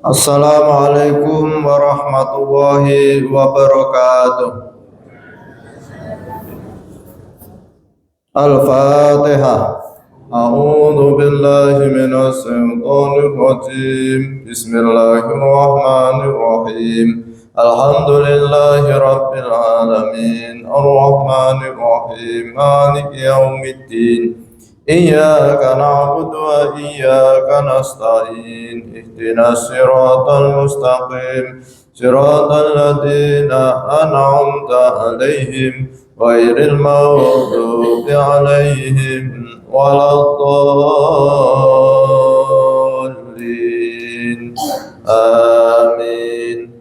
Assalamualaikum warahmatullahi wabarakatuh. Al-Fatihah. A'udzu billahi minas syaitonir rajim. Bismillahirrahmanirrahim. Alhamdulillahi rabbil alamin. Arrahmanir rahim. Maliki yaumiddin. Iyyaka na'budu wa iyyaka nasta'in. Ihdinas siratal mustaqim. Siratal ladzina an'amta 'alaihim ghairil maghdubi 'alaihim waladdallin. Amin.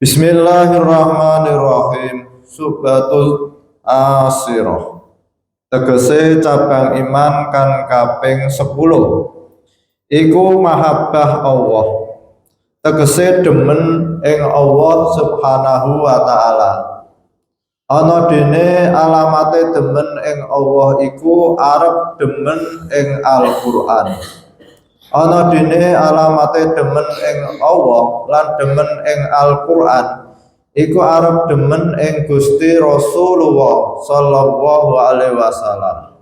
Bismillahirrahmanirrahim. Subhatul Asirah. Tegese cabang iman kan kaping 10 iku mahabbah Allah. Tegese demen ing Allah Subhanahu wa taala. Ana dene alamate demen ing Allah iku arep demen ing Al-Qur'an. Ana dene alamate demen ing Allah lan demen ing Al-Qur'an iku arep demen ing Gusti Rasulullah sallallahu alaihi wasallam.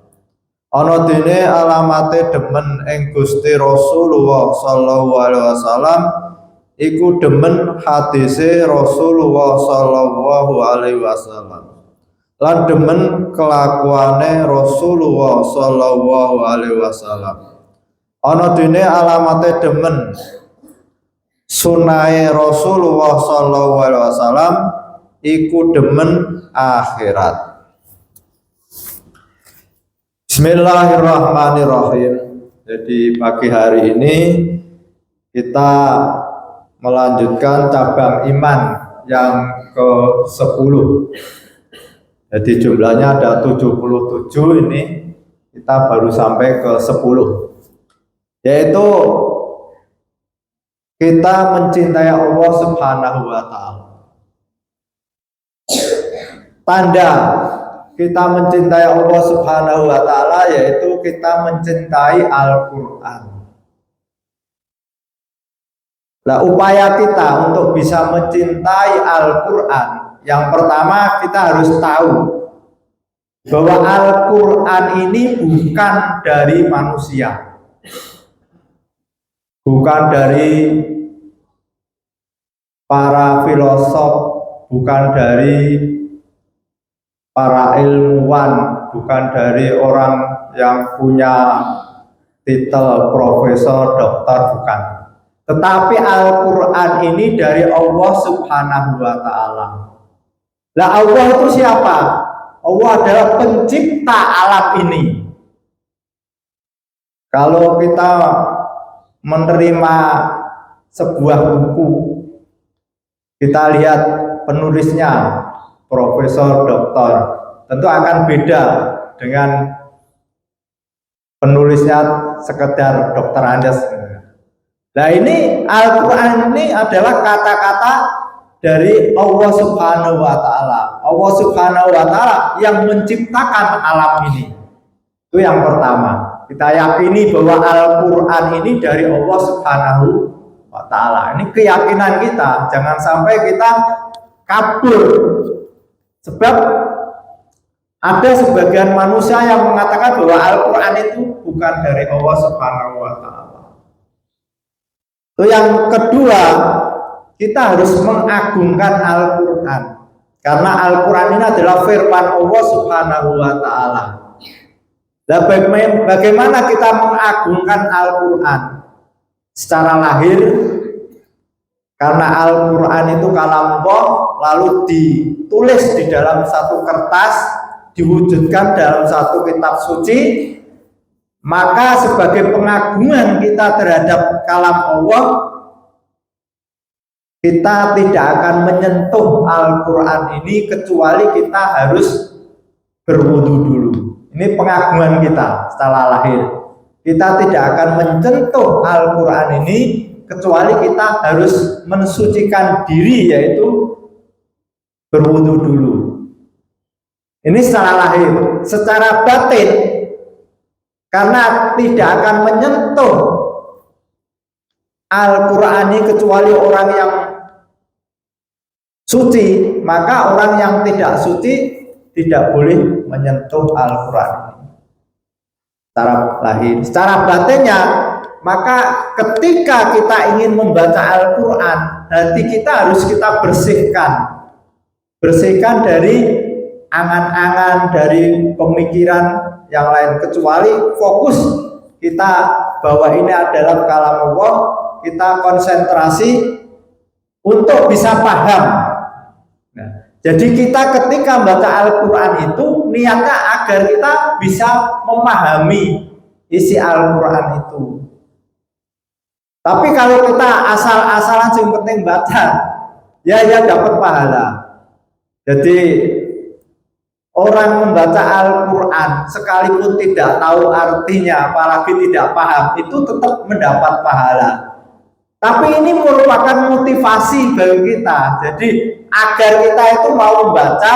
Ana dene alamate demen ing Gusti Rasulullah sallallahu alaihi wasallam iku demen hadise Rasulullah sallallahu alaihi wasallam. Lan demen kelakuane Rasulullah sallallahu alaihi wasallam. Ana dene alamate demen sunahe Rasulullah sallallahu alaihi wasallam iku demen akhirat. Bismillahirrahmanirrahim. Jadi pagi hari ini kita melanjutkan cabang iman yang ke-10. Jadi jumlahnya ada 77, ini kita baru sampai ke 10. Yaitu kita mencintai Allah Subhanahu wa taala. Tanda kita mencintai Allah Subhanahu wa taala yaitu kita mencintai Al-Qur'an. Nah, upaya kita untuk bisa mencintai Al-Qur'an, yang pertama kita harus tahu bahwa Al-Qur'an ini bukan dari manusia. Bukan dari para filosof, bukan dari para ilmuwan, bukan dari orang yang punya titel profesor, doktor, bukan. Tetapi Al-Qur'an ini dari Allah Subhanahu wa taala. Lah, Allah itu siapa? Allah adalah pencipta alam ini. Kalau kita menerima sebuah buku, kita lihat penulisnya profesor, doktor, tentu akan beda dengan penulisnya sekedar dokter Andes. Nah, ini Al-Qur'an ini adalah kata-kata dari Allah Subhanahu wa taala. Allah Subhanahu wa taala yang menciptakan alam ini. Itu yang pertama. Kita yakini bahwa Al-Qur'an ini dari Allah Subhanahu wa taala. Ini keyakinan kita, jangan sampai kita kabur. Sebab ada sebagian manusia yang mengatakan bahwa Al-Qur'an itu bukan dari Allah Subhanahu wa taala. Itu yang kedua, kita harus mengagungkan Al-Qur'an. Karena Al-Qur'an ini adalah firman Allah Subhanahu wa taala. Dan bagaimana kita mengagungkan Al-Qur'an? Secara lahir, karena Al-Qur'an itu kalam Allah, lalu ditulis di dalam satu kertas, diwujudkan dalam satu kitab suci, maka sebagai pengagungan kita terhadap kalam Allah, kita tidak akan menyentuh Al-Qur'an ini kecuali kita harus berwudu dulu. Ini pengagungan kita setelah lahir. kita tidak akan menyentuh Al-Quran ini kecuali kita harus mensucikan diri, yaitu berwudu dulu. Ini secara lahir. Secara batin, karena tidak akan menyentuh Al-Quran ini kecuali orang yang suci, maka orang yang tidak suci tidak boleh menyentuh Al-Quran ini secara lahir. Secara batinnya, maka ketika kita ingin membaca Al-Quran, hati kita harus kita bersihkan dari angan-angan, dari pemikiran yang lain, kecuali fokus kita bahwa ini adalah kalam Allah, kita konsentrasi untuk bisa paham. Nah, jadi kita ketika membaca Al-Quran itu niatnya agar kita bisa memahami isi Al-Quran itu. Tapi kalau kita asal-asalan yang penting baca, ya dapat pahala. Jadi orang membaca Al-Quran sekalipun tidak tahu artinya, apalagi tidak paham, itu tetap mendapat pahala. Tapi ini merupakan motivasi bagi kita. Jadi agar kita itu mau membaca,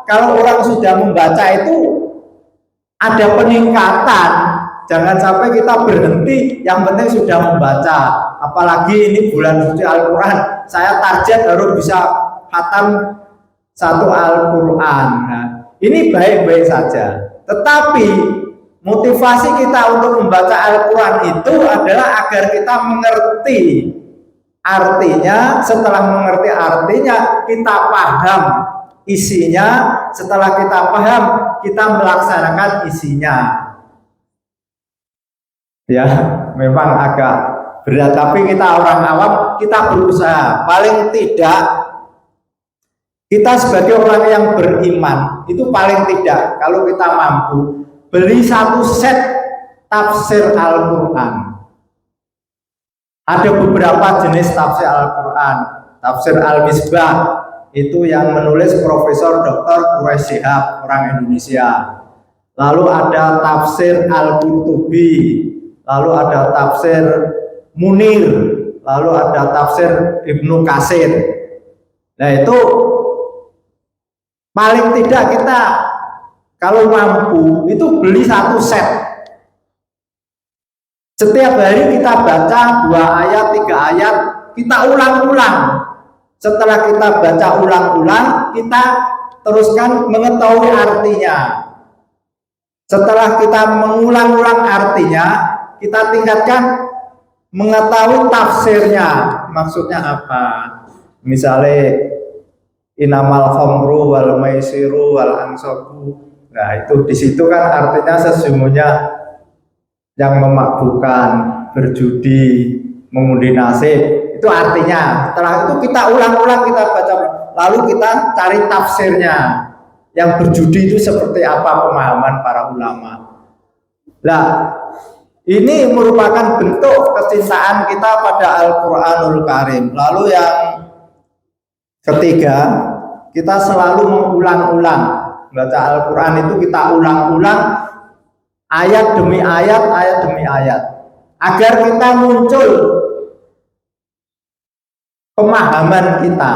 kalau orang sudah membaca itu ada peningkatan. Jangan sampai kita berhenti, yang penting sudah membaca. Apalagi ini bulan suci Al-Quran, saya target harus bisa khatam satu Al-Quran. Nah, ini baik-baik saja. Tetapi motivasi kita untuk membaca Al-Quran itu adalah agar kita mengerti artinya. Setelah mengerti artinya, kita paham isinya. Setelah kita paham, kita melaksanakan isinya. Ya, memang agak berat, tapi kita orang awam, kita berusaha. Paling tidak, kita sebagai orang yang beriman, itu paling tidak, kalau kita mampu, beli satu set tafsir Al-Quran. Ada beberapa jenis tafsir Al-Quran. Tafsir Al-Misbah, itu yang menulis Profesor Dr. Quraish Shihab, orang Indonesia. Lalu ada tafsir Al-Qurtubi, lalu ada tafsir Munir, lalu ada tafsir Ibnu Katsir. Nah, itu paling tidak kita kalau mampu itu beli satu set. Setiap hari kita baca 2 ayat, 3 ayat, kita ulang-ulang. Setelah kita baca ulang-ulang, kita teruskan mengetahui artinya. Setelah kita mengulang-ulang artinya, kita tingkatkan mengetahui tafsirnya, maksudnya apa. Misalnya inamal khamru wal maisiru wal ansabu. Nah, itu di situ kan artinya sesungguhnya yang memakbukan, berjudi, mengundi nasib. Itu artinya. Setelah itu kita ulang-ulang, kita baca, lalu kita cari tafsirnya. Yang berjudi itu seperti apa pemahaman para ulama. Nah, ini merupakan bentuk kecintaan kita pada Al-Quranul Karim. Lalu yang ketiga, kita selalu mengulang-ulang baca Al-Quran itu, kita ulang-ulang ayat demi ayat, ayat demi ayat, agar kita muncul pemahaman kita.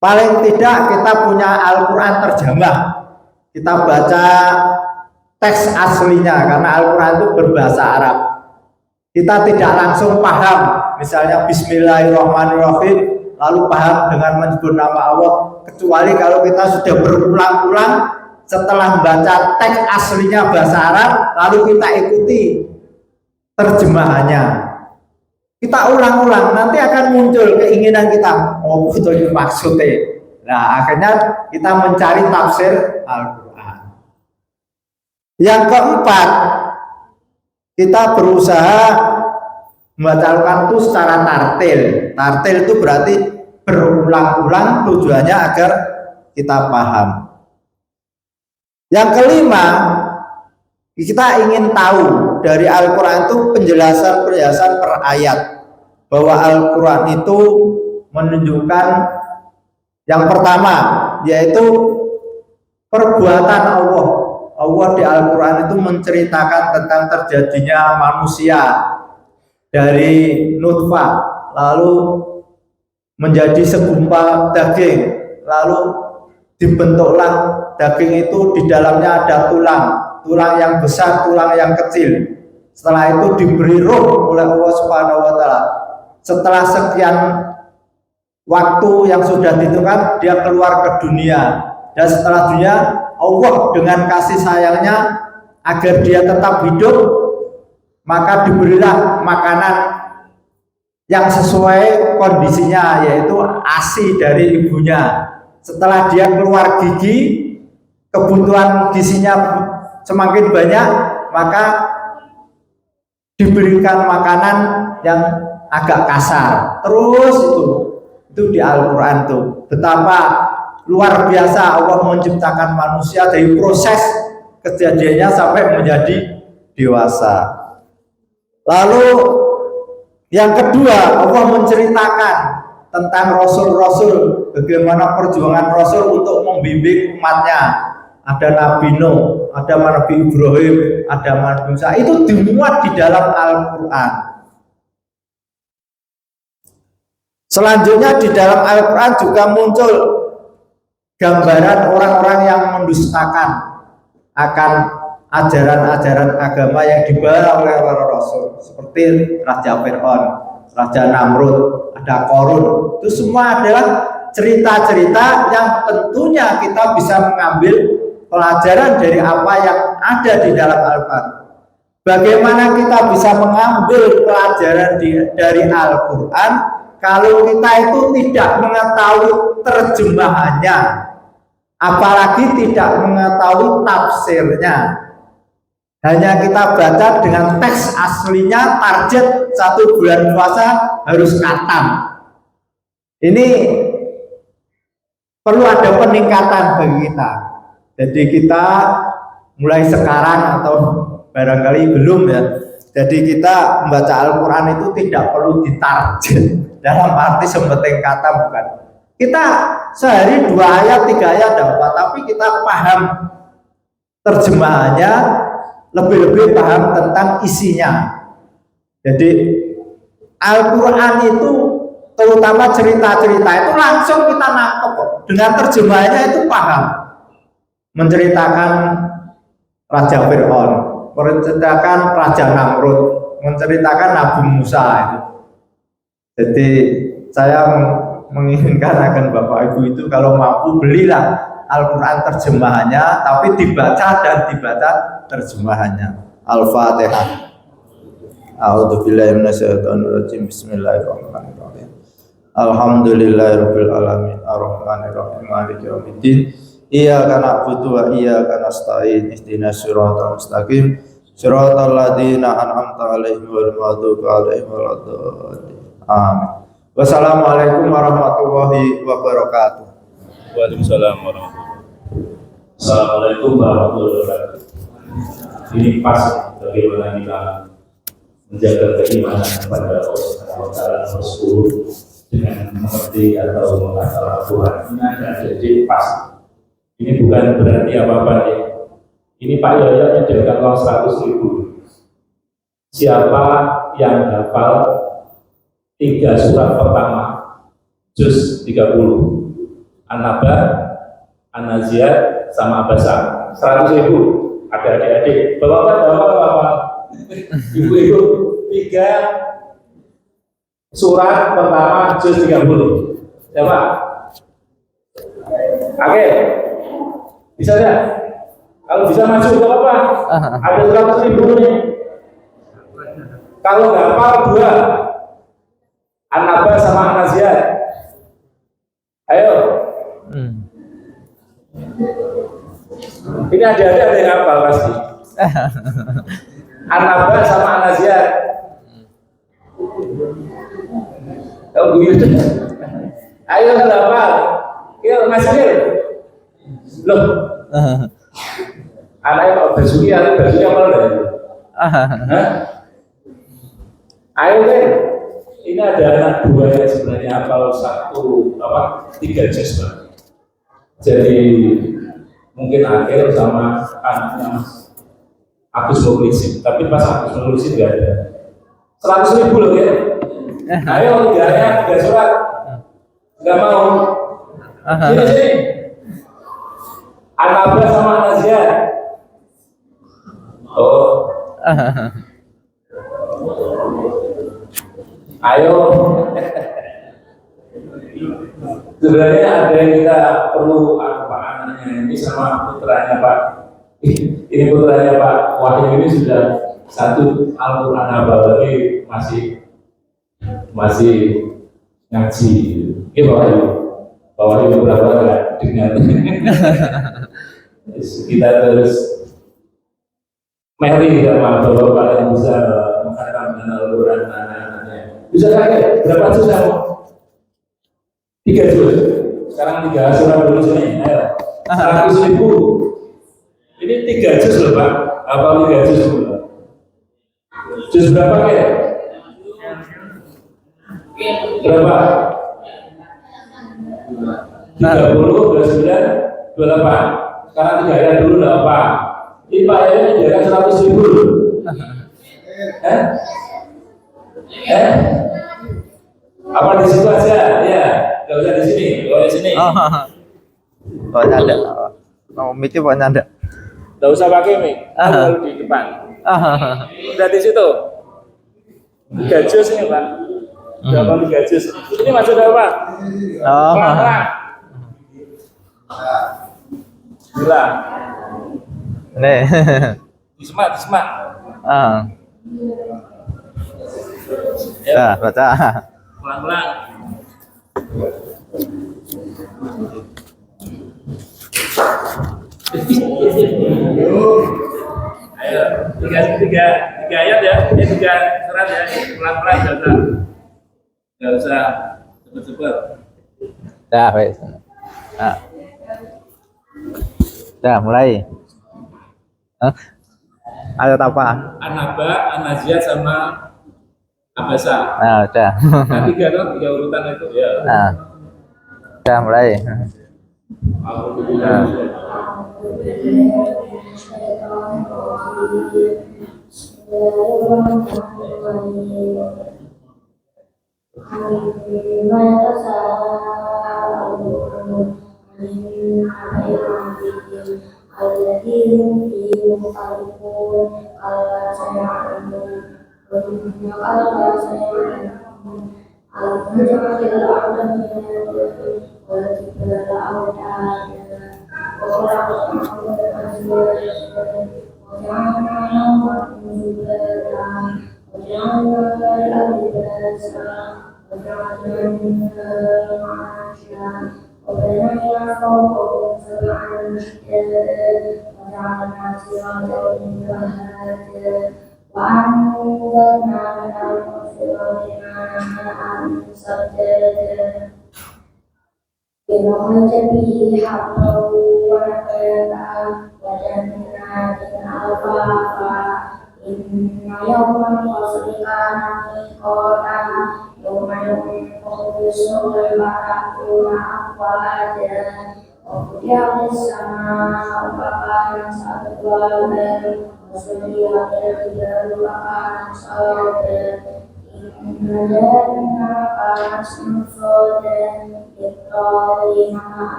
Paling tidak kita punya Al-Quran terjemah, kita baca teks aslinya, karena Al-Quran itu berbahasa Arab. Kita tidak langsung paham, misalnya Bismillahirrahmanirrahim, lalu paham dengan menyebut nama Allah, kecuali kalau kita sudah berulang-ulang setelah membaca teks aslinya bahasa Arab, lalu kita ikuti terjemahannya. Kita ulang-ulang, nanti akan muncul keinginan kita, oh betul maksudnya. Nah, akhirnya kita mencari tafsir Al-Quran. Yang keempat, kita berusaha membaca Al-Quran itu secara tartil. Tartil itu berarti berulang-ulang, tujuannya agar kita paham. Yang kelima, kita ingin tahu dari Al-Quran itu penjelasan-penjelasan per ayat, bahwa Al-Quran itu menunjukkan yang pertama, yaitu perbuatan Allah. Allah di Al-Quran itu menceritakan tentang terjadinya manusia dari nutfah, lalu menjadi segumpal daging, lalu dibentuklah daging itu, di dalamnya ada tulang yang besar, tulang yang kecil. Setelah itu diberi ruh oleh Allah Subhanahu wa taala. Setelah sekian waktu yang sudah ditentukan, dia keluar ke dunia. Dan setelah dunia, Allah dengan kasih sayangnya agar dia tetap hidup, maka diberilah makanan yang sesuai kondisinya, yaitu ASI dari ibunya. Setelah dia keluar gigi, kebutuhan gizinya semakin banyak, maka diberikan makanan yang agak kasar. Terus itu di Al-Quran tuh betapa luar biasa Allah menciptakan manusia dari proses kejadiannya sampai menjadi dewasa. Lalu yang kedua, Allah menceritakan tentang Rasul-Rasul, bagaimana perjuangan Rasul untuk membimbing umatnya. Ada Nabi Nuh, ada Nabi Ibrahim, ada Nabi Musa. Itu dimuat di dalam Al-Quran. Selanjutnya di dalam Al-Quran juga muncul gambaran orang-orang yang mendustakan akan ajaran-ajaran agama yang dibawa oleh para rasul, seperti Raja Fir'aun, Raja Namrud, ada Korun. Itu semua adalah cerita-cerita yang tentunya kita bisa mengambil pelajaran dari apa yang ada di dalam Al-Quran. Bagaimana kita bisa mengambil pelajaran dari Al-Quran kalau kita itu tidak mengetahui terjemahannya, apalagi tidak mengetahui tafsirnya. Hanya kita baca dengan teks aslinya, target 1 bulan puasa harus khatam. Ini perlu ada peningkatan bagi kita. Jadi kita mulai sekarang atau barangkali belum ya. Jadi kita membaca Al-Quran itu tidak perlu ditarget dalam arti sepenting kata, bukan. Kita sehari 2 ayat, 3 ayat dapat, tapi kita paham terjemahannya, lebih-lebih paham tentang isinya. Jadi Al-Quran itu terutama cerita-cerita itu langsung kita nangkep kok. Dengan terjemahannya itu paham. Menceritakan Raja Fir'aun, menceritakan Raja Namrud, menceritakan Nabi Musa itu. Jadi saya menginginkan akan Bapak Ibu itu kalau mampu belilah Al-Quran terjemahannya, tapi dibaca dan dibaca terjemahannya. Al-Fatihah. A'udzubillahi minasyaitonirrajim. Bismillahirrahmanirrahim. Alhamdulillahirabbil alamin, arrahmanirrahim, maliki yaumiddin. Iyyaka na'budu wa iyyaka nasta'in. Ihdinas siratal mustaqim. Siratal ladzina an'amta 'alaihim ghairil maghdubi 'alaihim waladdallin. Amin. Wassalamualaikum warahmatullahi wabarakatuh. Waalaikumsalam warahmatullahi wabarakatuh. Assalamualaikum warahmatullahi wabarakatuh. Ini pas bagaimana kita menjaga keimanan kepada Allah Subhanahu wa taala nomor 10 dengan mengerti atau mengasal Tuhan. Ini ada jadi pas. Ini bukan berarti apa-apa ya. Ini Pak Yoyo menyediakan uang 100.000. Siapa yang hafal 3 surat pertama juz 30 An-Naba, An-Naziat, sama Abasa, 100.000. Ada adik-adik, bapak-bapak, ibu-ibu, 3 surat pertama juz 30. Siapa? Oke, bisa ya? Kalau bisa maju gak apa-apa. Ada 100.000 nih. Kalau nggak hafal 2, An-Naba sama An-Naziat. Ayo. Ini ada yang hafal pasti. An-Naba sama An-Naziat. Oh, gitu. Ayo hafal. Ayo masuk. Loh. Anaknya Pak Basuki atau Basuki apa enggak? Ayo deh. Ini ada anak 2 yang sebenarnya hafal 3 juz. Jadi mungkin akhir sama anaknya Mas Agus Mukhlisin, tapi pas Agus Mukhlisin nggak ada. 100.000 loh ya. Ayo tiganya 3 surat, nggak mau. Sini. Anabah sama Anazia. Oh. Ayo. Sebenarnya ada yang kita perlu apa anaknya ini sama putranya Pak. Ini putranya Pak Wahyu ini sudah satu Al-Quran apa tapi masih ngaji. Ini Pak Wahyu berapa nggak dengan kita terus meri sama bapak yang bisa mengatakan Al-Quran anak-anaknya. Bisa kaget berapa juz kamu? 3 juz. Sekarang 3 surat dulu sini. Ayo. 100.000. Ini 3 juz loh Pak. Apa 3 juz dulu? Juz berapa ya? Berapa? 30, 29, 28. Sekarang 3 ayat dulu lah Pak. Ini Pak ayatnya jarak 100.000. Apa di situ aja? Ya, nggak usah di sini. Kalau di sini. Pokoknya ada. Oh, mic pokoknya ada. Nggak usah pakai mic. Kalau di depan. Udah di situ. 3 juz ini Pak. Berapa 3 juz? Ini masuk apa? Pelan-pelan. Gila. Nih. Disemak. Ya, baca. Pelan-pelan. Ayo, tiga ayat ya, ini 3 surat ya, pelan-pelan nggak usah cepet-cepet. Dah, wes. Dah, mulai. Ayat apa? An-Naba, An-Naziat sama Abasa. Nah, udah. Nah, 3 urutan itu ya. Nah, udah mulai. Alhamdulillah.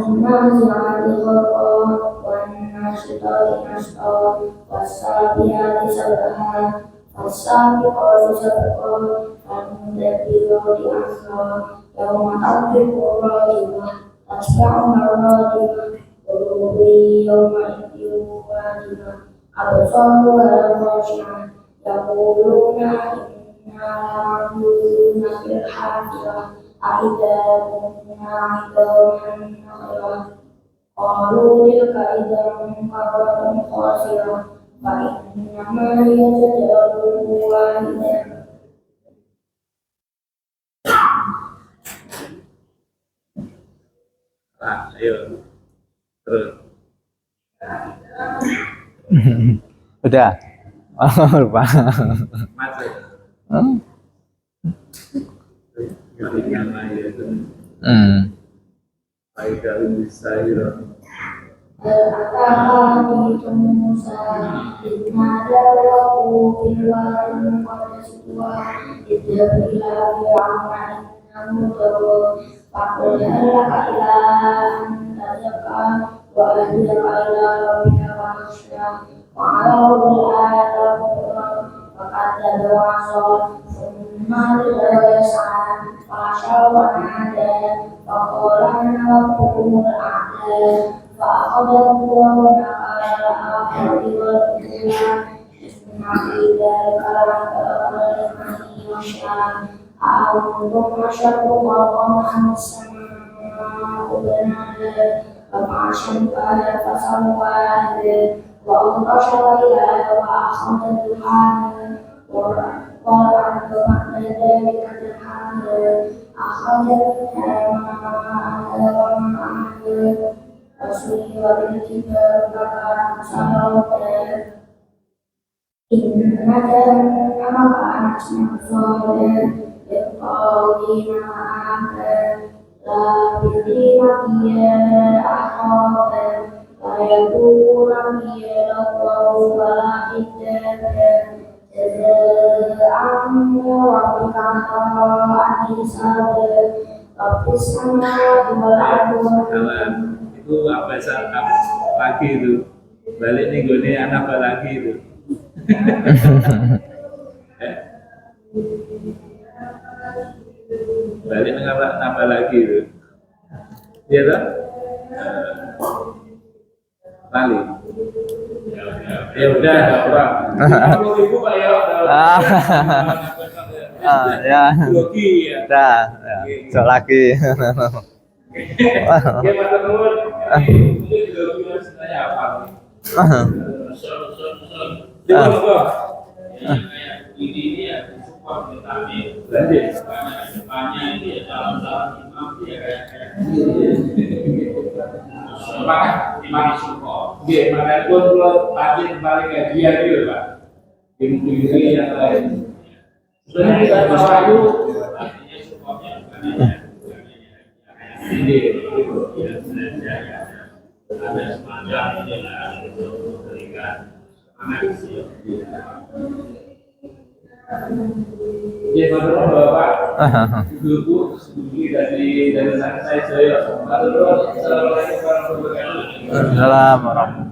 والنازعات غرقا والناشطات نشطا والسابحات سبحا فالسابقات سبقا فالمدبرات أمرا يوم ترجف الراجفة تتبعها الرادفة قلوب يومئذ واجفة أبصارها خاشعة يقولون إنا لمردودون في الحافرة أإذا كنا عظاما نخرة قالوا تلك إذا كرة خاسرة فإنما هي زجرة واحدة Ayo terus. Udah. Oh, lupa. Masuk. Hmm. أتاهم موسى إذ نادى ربه بالوادي المقدس طوى اذهب إلى فرعون إنه طغى فقل هل لك إلى أن تزكى وأهديك إلى ربك فاخشى وعرض الآية الكبرى فكذب وعصى ثم أدبر يسعى فحشر ونادى فقال أنا ربكم الأعلى فأخذه الله نكال الآخرة والأولى إن في ذلك لعبرة لمن يخشى أأنتم أشد خلقا أم السماء بناها رفع شمسها فسواها وأغطش ليلها وأخرج ضحاها والأرض بعد ذلك دحاها أخرج منها ماءها ومرعاها وسيرت الجبال فكانت سرابا إن جهنم كانت مرصادا للطاغين مآبا لابثين فيها أحقابا لا يذوقون فيها لغوا ولا كذابا جزاء من ربك عطاء حسابا رب السماوات والأرض Itu apa lagi itu balik nih gue nih anak apa lagi itu balik apa lagi itu iya tak lali ya udah nggak apa 50.000 Pak ya Ya. Grogi ya Udah, ya. Besok lagi. ya Pak Nur ini grogi sebenarnya apa ini ya support vitamin lanjut karena depannya ini ya calon-calon imam ya kayak imam support dia makanya pun kalau tadi kembali ke dia gitu Pak ini yang lain sebenarnya kita tahu artinya supportnya ini ada semacam inilah untuk memberikan semangat ya Bapak Ibu dari saya Assalamualaikum warahmatullahi wabarakatuh.